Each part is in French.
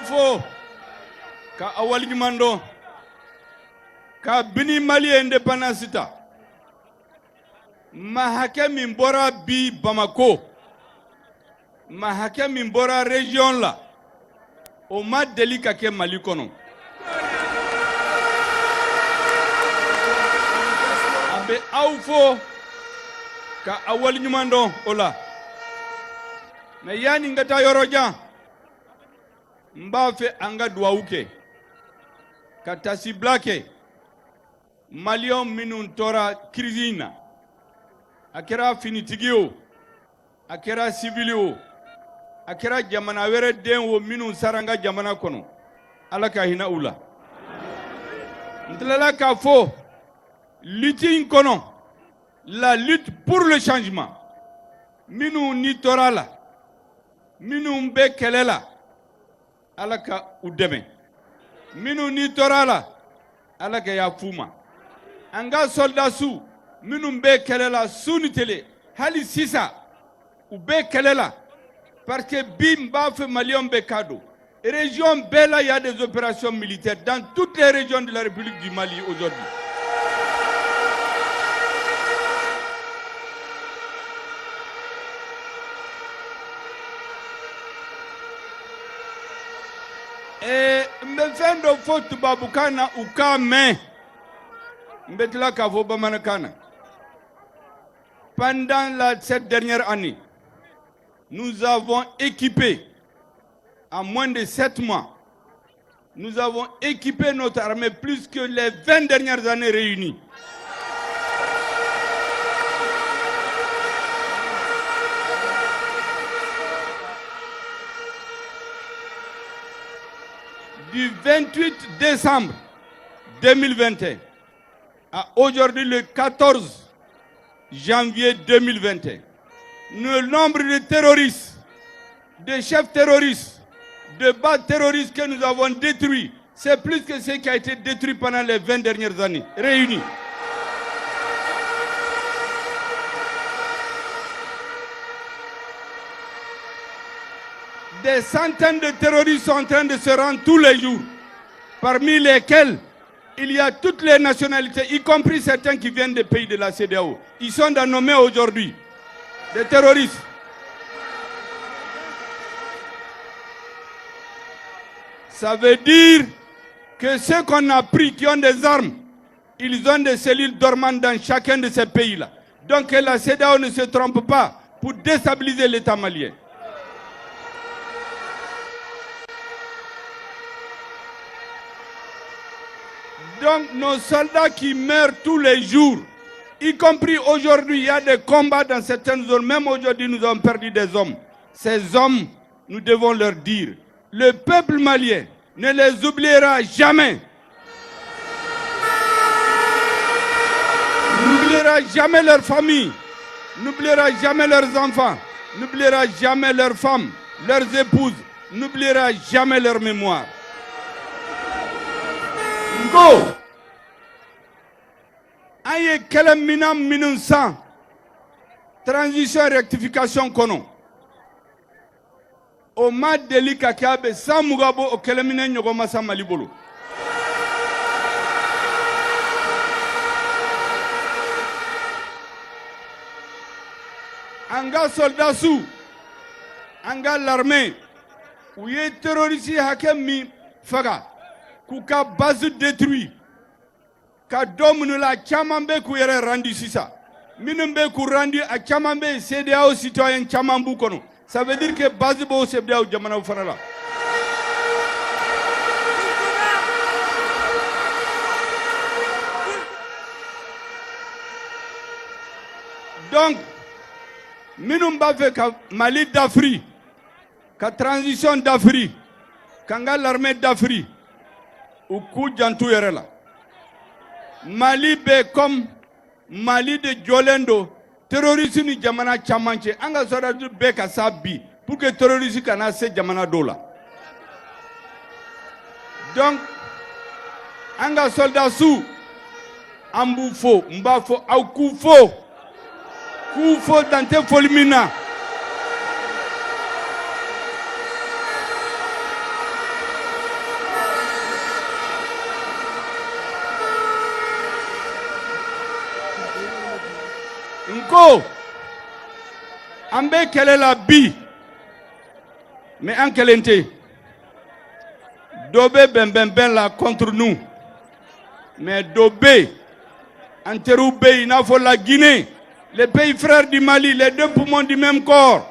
fo ka awal ɲuman ka bini Mali indépendance ta ma hakɛ min bɔra bi Bamako ma hakɛ min bɔra région la o ma deli ka kɛ Mali kɔnɔ an bɛ aw fo ka awal ɲuman dɔn o la mais yani n ka taa yɔrɔ jan n b'a fɛ an ka duwawu kɛ ka tasibila kɛ Maliyɛnw minnu tora crise in na a kɛra finitigi o a kɛra civil o a kɛra jamana wɛrɛ den o minnu sara an ka jamana kɔnɔ Ala ka hinɛ u la n tilala k'a fɔ lutte in kɔnɔ la lutte pour le changement minnu ni tora la minnu bɛ kɛlɛ la Ala ka u dɛmɛ minnu ni tora la Ala ka yafa ma an ka soldats minnu bɛ kɛlɛ la su ni tile hali sisan u bɛ kɛlɛ la parce que bi n b'a fɛ Maliyɛnw bɛ k'a dɔn région bɛɛ la y a des opérations militaires dans toutes les régions de la République du Mali aujourd'hui. Et n bɛ fɛn dɔ fɔ tubabukan na u k'a mɛn n bɛ tila k'a fɔ bamanankan na. Pendant cette dernière année, nous avons équipé, en moins de 7 mois, nous avons équipé notre armée plus que les 20 dernières années réunies. Du 28 décembre 2021 à aujourd'hui le 14 janvier 2021, le nombre de terroristes, de chefs terroristes, de bases terroristes que nous avons détruits, c'est plus que ce qui a été détruit pendant les 20 dernières années, réunis. Des centaines de terroristes sont en train de se rendre tous les jours, parmi lesquels il y a toutes les nationalités, y compris certains qui viennent des pays de la CEDEAO. Ils sont dénommés aujourd'hui des terroristes. Ça veut dire que ceux qu'on a pris, qui ont des armes, ils ont des cellules dormantes dans chacun de ces pays-là. Donc que la CEDEAO ne se trompe pas pour déstabiliser l'État malien. Donc nos soldats qui meurent tous les jours, y compris aujourd'hui, il y a des combats dans certaines zones. Même aujourd'hui, nous avons perdu des hommes. Ces hommes, nous devons leur dire, le peuple malien ne les oubliera jamais. N'oubliera jamais leurs familles, n'oubliera jamais leurs enfants, n'oubliera jamais leurs femmes, leurs épouses, n'oubliera jamais leur mémoire. Go! Aye kele minam minun san transition rectification kono o ma deli ka kɛ a bɛ san mugan bɔ o kele minɛ ɲɔgɔn ma sa Mali bolo. An ka soldats an ka l'armée u ye terroriste hakɛ min faga k'u ka base détruit ka dɔ minnu la caman bɛ k'u yɛrɛ rendu sisan minnu bɛ k'u rendu a caman bɛ CEDEAO citoyen caman b'u kɔnɔ ça veut dire que base b'o CEDEAO jamanaw fana la. Donc minnu b'a fɛ ka Mali dafiri ka transition dafiri k'an ka l'armée dafiri u k'u jantu yɛrɛ la. Mali bɛ comme Mali de jɔlen don terroriste ni jamana caman cɛ an ka soldats bɛɛ ka sa bi pour que terroriste kana se jamana dɔw la. Donc an ka soldats an b'u fo n b'a fɔ aw k'u fo dan tɛ foli min na. ko an bɛ kɛlɛ la bi mais an kɛlen tɛ dɔ bɛ bɛnbɛnbɛn la contre nous mais dɔ bɛ yen an teriw bɛ yen i n'a fɔ la Guinée les pays frères du Mali les deux poumons du même corps.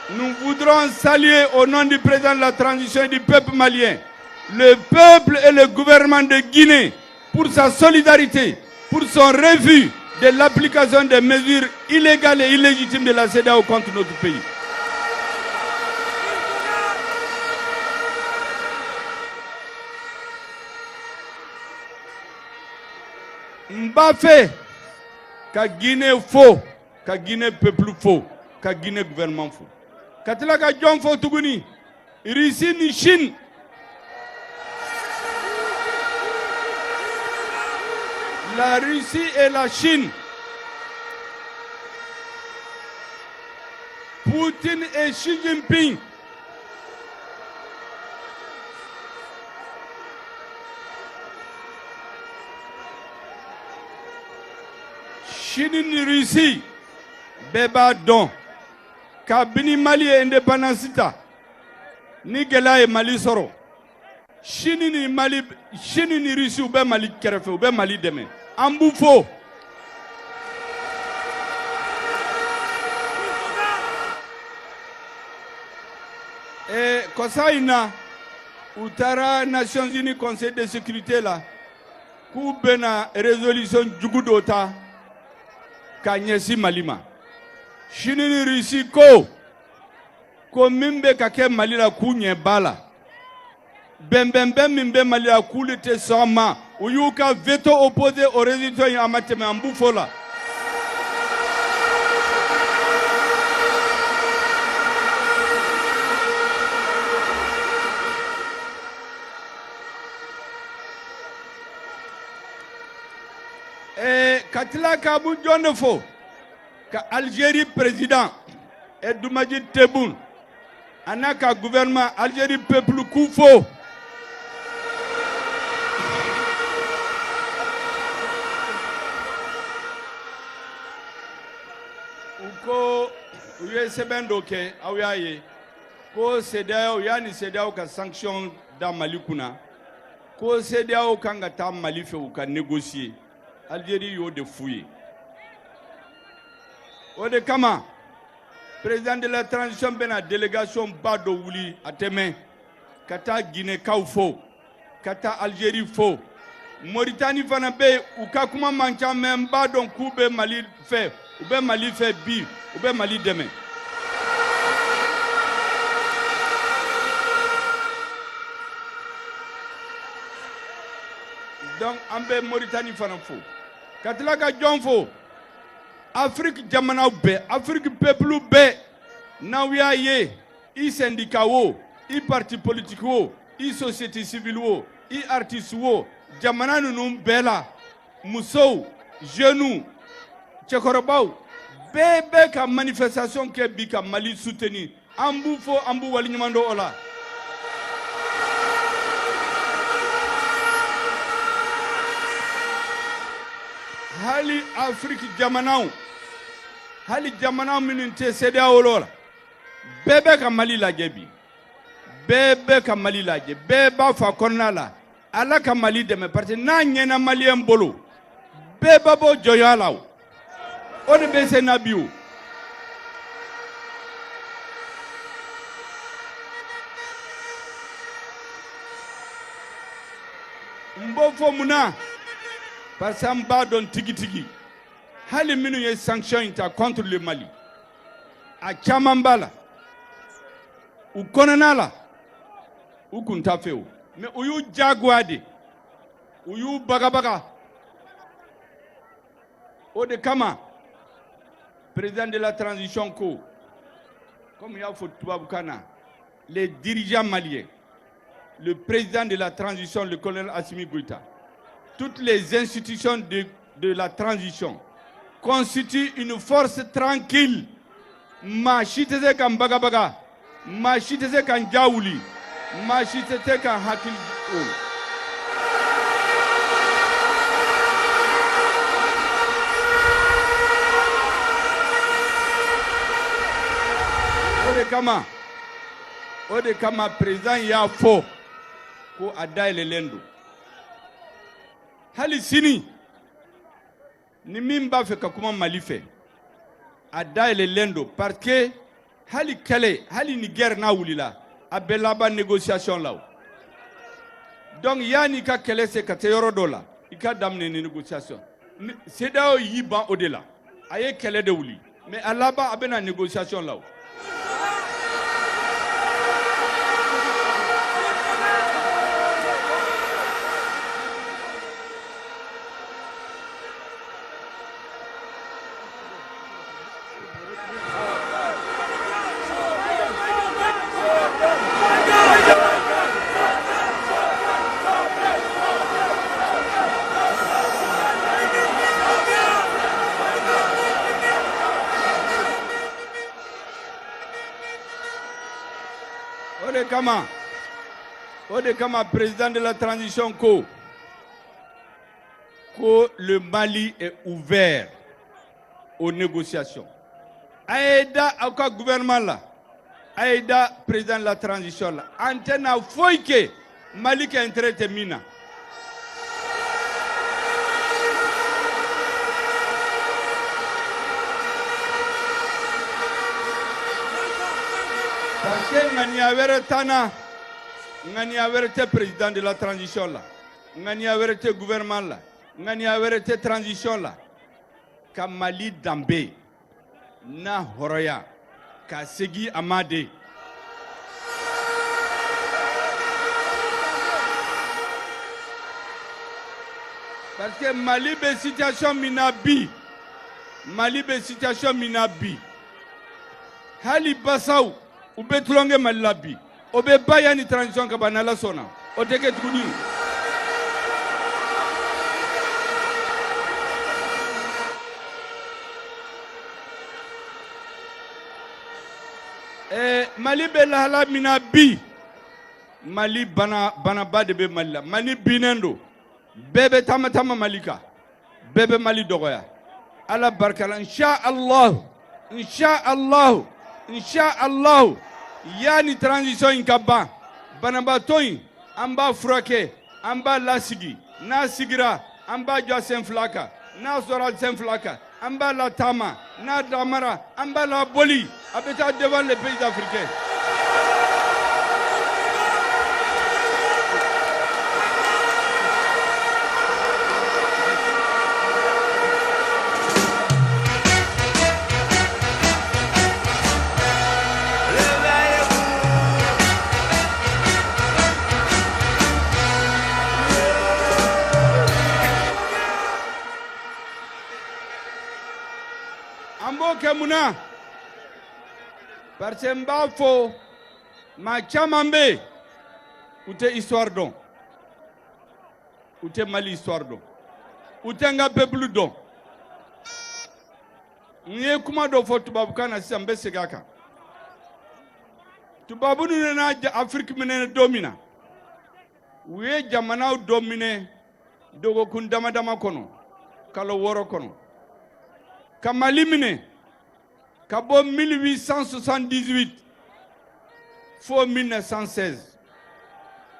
Nous voudrons saluer au nom du président de la transition et du peuple malien, le peuple et le gouvernement de Guinée pour sa solidarité, pour son refus de l'application des mesures illégales et illégitimes de la CEDEAO contre notre pays. Mbaffé, ka Guinée faux, ka Guinée peuple faux, ka Guinée gouvernement faux. Katila ka John faux tuguni, Russie ni Chine. La Russie et la Chine. Poutine et Xi Jinping. Chine ni Russie. Beba don. Kabini Mali e indépendance ta. Ni gela e Mali soro. Chine ni Mali, Chine ni Russie ou be Mali kerefe ou be Mali deme. Amboufo. Et Kosaina, Outara Nations Unies Conseil de sécurité là, Koubena résolution Djougudota, Kanyesi Malima. Chine ni Russie ko mimbe kake Mali la kunye bala. Bembembe mimbe Mali la koule te sama. Uyuka veto opposé au résultat en mateme Amboufola. Katila Kabou Djonefo, ka Algérie président, et Doumadji Tebboune, anaka gouvernement Algérie peuple Koufo. Uko USBN doke awiaye ko CEDEAO yani CEDEAO ka sanction da Mali kuna ko CEDEAO kanga ta Mali fe u ka négocier Algérie yo de fouiller. Ode kama président de la transition bena délégation bado wuli ateme kata Guinée kaufo kata Algérie fo Mauritanie fana be u ka kuma mancha men bado kube Mali fe ou bien Mali fait bi ou bien Mali demain. Donc en be Mauritanie fana fo katila ka John fo Afrique jamana be Afrique peuple be na wiya ye I syndicat wo I parti politique wo I société civile wo I artiste wo jamana nunu bela muso jeune Tchekorobaou, bébé ka manifestation ke bi ka Mali soutenir. Ambu fo ambu walignumando ola. Hali Afrique jamanaw. Hali jamanaw minute CEDEAO lola. Bébé ka Mali la gebi. Bébé ka Mali la gebi. Bébé fa konna la. Ala ka Mali deme parce na nyena Malien bolo. Bébé bo joyalaw. On est baissé Nabiou. Mbofo muna parce que mba don tigi hali minu ye sanction inter contre le Mali a chamambala u konanala u kuntafeo mais uyu jagwade uyu bagabaga o de kama président de la transition comme il y a Foutouabukana, les dirigeants maliens, le président de la transition, le colonel Assimi Goïta, toutes les institutions de la transition constituent une force tranquille. Machiteze kan bagabaga, machiteze kan jaouli, machiteze kan hakil. o de kama président y'a fɔ ko a dayɛlɛlen don hali sini ni min b'a fɛ ka kuma Mali fɛ a dayɛlɛlen don parce que hali kɛlɛ hali ni guerre n'a wulila a bɛɛ laban négociation la o donc yanni ka kɛlɛ se ka se yɔrɔ dɔ la i ka daminɛ ni négociation CEDEAO y'i ban o de la a ye kɛlɛ de wuli mais a laban a bɛna négociation la o O de kama président de la transition ko le Mali est ouvert aux négociations. Aïda au gouvernement là, Aïda président de la transition là, antena foyi ke Mali qui intérêt mina. Parce que ngani avere tana, ngani avere te président de la transition là, ngani avere te gouvernement là, ngani avere te transition là, ka Mali dambe na horoya ka segi amade. Parce que Mali be situation minabi, Mali be situation minabi. Hali basaw u bɛ tulonkɛ Mali la bi o bɛ ba yani transition ka ban n'Ala sɔnna o tɛ kɛ tuguni Mali bɛ lahala min na bi Mali banaba de bɛ Mali la Mali binnen don bɛɛ bɛ taama Mali kan bɛɛ bɛ Mali dɔgɔya Ala barika la Inch'Allah yani transition in ka ban banabaatɔ in an b'a furakɛ an b'a lasigi n'a sigira an b'a jɔ sen fila kan n'a sɔrɔ sen fila kan an b'a lataama n'a damara an b'a laboli a bɛ taa devant les pays africains. Muna parce que m'a fo ma caman bɛ u tɛ histoire dɔn u tɛ Mali histoire dɔn u tɛ n ka peuple dɔn n ye kuma dɔ fɔ tubabukan na sisan n bɛ segin a kan tubabu ninnu nana Afrique minɛ don min na u ye jamanaw dɔ minɛ dɔgɔkun dama dama kɔnɔ kalo 6 kɔnɔ ka Mali minɛ ka bɔ 1878 fo 1916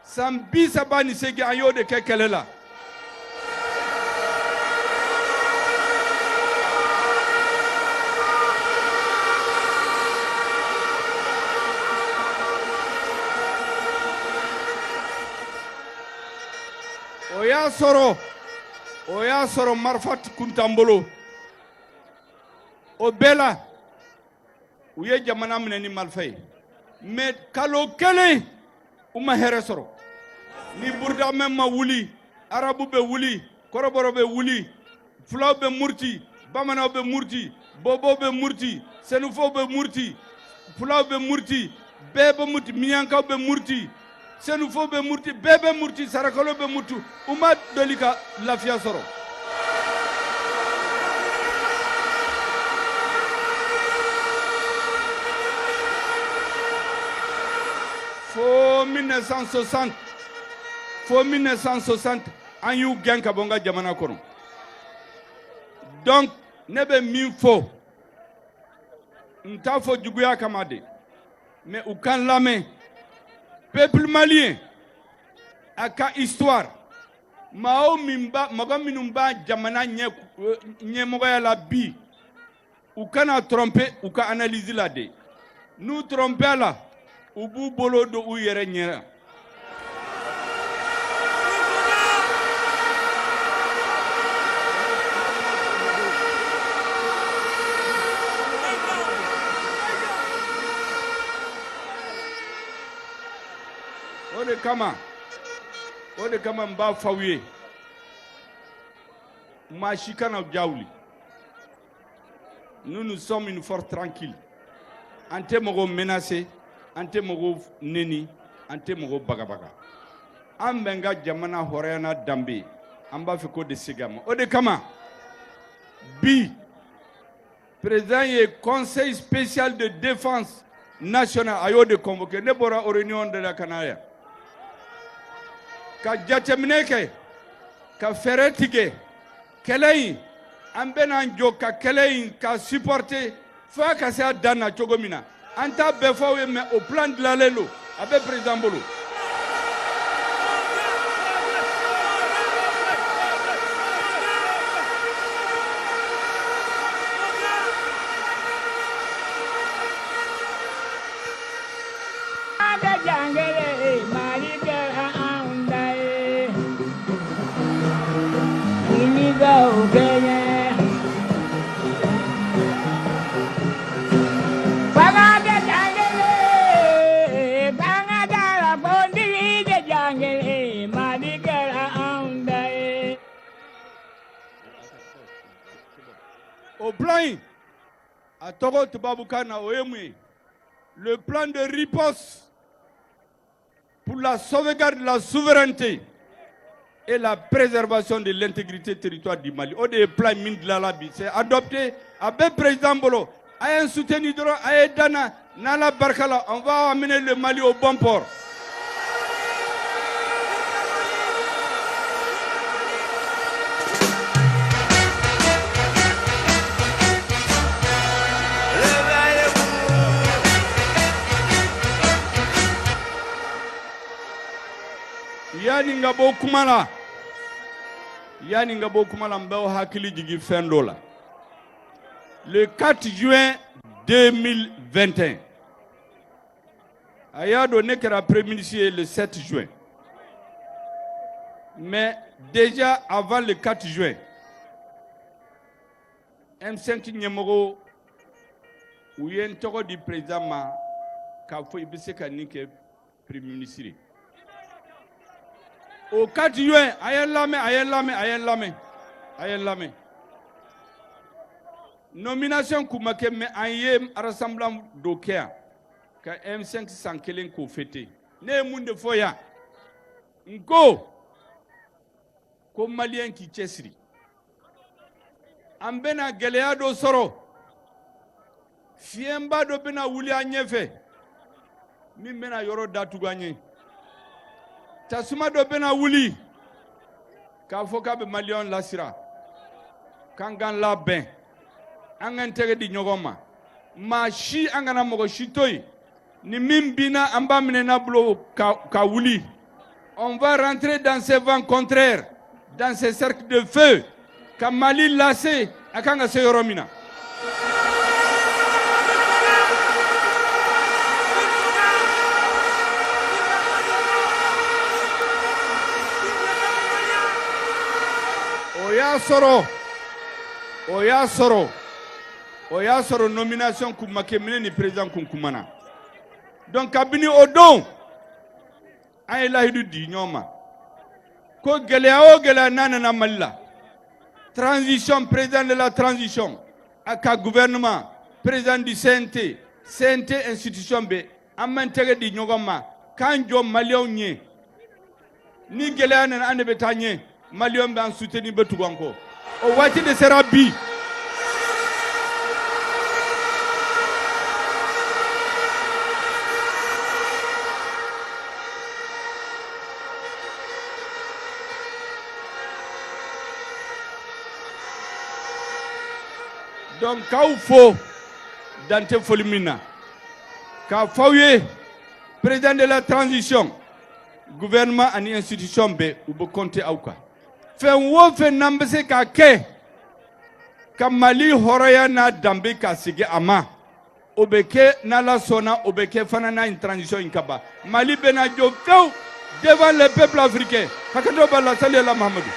san 38 an y'o de kɛ kɛlɛ la o y'a sɔrɔ marifa kun t'an bolo o bɛɛ la u ye jamana minɛ ni marifa ye mais kalo kelen u ma hɛrɛ sɔrɔ ni burudamɛ ma wuli arabu bɛ wuli kɔrɔbɔrɔ bɛ wuli fulaw bɛ murti bamananw bɛ murti bobow bɛ murti senufow bɛ murti fulaw bɛ murti bɛɛ bɛ murti miyankaw bɛ murti senufow bɛ murti bɛɛ bɛ murti sarakalo bɛ murti u ma deli ka lafiya sɔrɔ fo 1960 an y'u gɛn ka bɔ n ka jamana kɔnɔ donc ne bɛ min fɔ n t'a fɔ juguya kama de mais u kan lamɛn peuple malien a ka histoire mɔgɔ minnu b'a jamana ɲɛmɔgɔya la bi u kana tromper u ka analyse la de n'u tromper la u b'u bolo don u yɛrɛ ɲɛ. O de kama n b'a f'aw ye maa si kana ja wuli. Nous sommes une force tranquille. An tɛ mɔgɔw menacer, an tɛ mɔgɔw neni, an tɛ mɔgɔw bagabaga. An bɛ n ka jamana hɔrɔnya n'a danbe an b'a fɛ k'o de segin a ma. O de kama bi président ye conseil spécial de défense nationale a y'o de convoqué. Ne bɔra o réunion de la ka na yan. Ka jateminɛ kɛ ka fɛɛrɛ tigɛ kɛlɛ in an bɛna jɔ ka kɛlɛ in ka supporter f'a ka se a dan na cogo min na an t'a bɛɛ fɔ aw ye mais o plan dilanlen don a bɛ président bolo. Au plan, à Togo Tubabukana, le plan de riposte pour la sauvegarde de la souveraineté et la préservation de l'intégrité territoriale du Mali. O de plan min Lalabi, c'est adopté avec président Bolo. A un soutenu droit, a Dana, Nala Barkala, on va amener le Mali au bon port. Yani nga bo kumala mbao hakili jigi fendola. Le 4 juin 2021 aya donné que la premier le 7 juin, mais déjà avant le 4 juin M5 nyemoro ou yen toko du président ma ka fo ibise kanike premier ministre. Au 4 juin, ayen lame. Nomination Koumake me anye rassemblement d'Okea ka M5 sankelen ko fêté. Ne munde foya. Nko ko malien ki chesri. Ambena geleya do soro. Fiemba do bena wuli anyefe. Min bena yoro datu ganye. Tasuma do bena wuli ka foka be malion lasira kangan la ben angan tege di nyogoma ma shi angana mogo shitoy ni mimbina amba minena blo ka wuli. On va rentrer dans ces vents contraires, dans ces cercles de feu ka Mali lassé akanga se yoromina. Oya soro nomination Koumake mine ni président Koumana. Donc kabini odon ay lahidu di nyoma ko gelea nana Mali. Transition, président de la transition aka gouvernement, président du CNT institution be amantere di nyogoma kanjo Malien nye ni gelea nana ane betanye Malien ben soutenu Betouganko. Au wati de Serabi. Donc, quand il faut, Dante Folimina, k'a f'aw ye président de la transition gouvernement ani institution bɛɛ u bɛ compter aw kan fɛn o fɛn n'an bɛ se k'a kɛ ka Mali hɔrɔnya n'a danbe ka segin a ma o bɛ kɛ n'Ala sɔnna o bɛ kɛ fana n'a transition in ka ban Mali bɛna jɔ fewu devant les peuples africains hakɛto b'a la salli ala Mahamadu